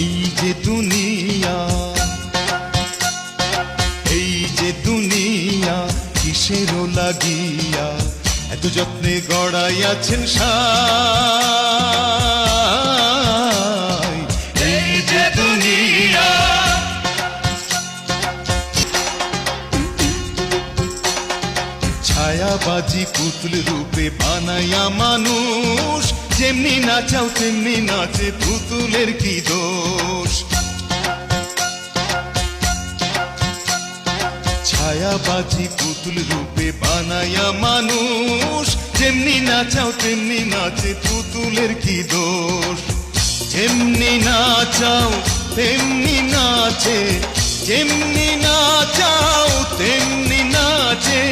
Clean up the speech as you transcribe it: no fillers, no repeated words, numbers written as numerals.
এই যে দুনিয়া, এই যে দুনিয়া কিসেরও লাগিয়া এত যত্নে গড়াইয়াছেন সাই। এই যে দুনিয়া, ছায়াবাজি পুতুল রূপে বানাইয়া মানুষ, যেমনি নাচাও তেমনি নাচে, পুতুলের কি দোষ। ছায়াবাজি পুতুল রূপে বানাইয়া মানুষ, যেমনি নাচাও তেমনি নাচে, পুতুলের কি দোষ। যেমনি নাচাও তেমনি নাচে, যেমনি নাচাও তেমনি নাচে।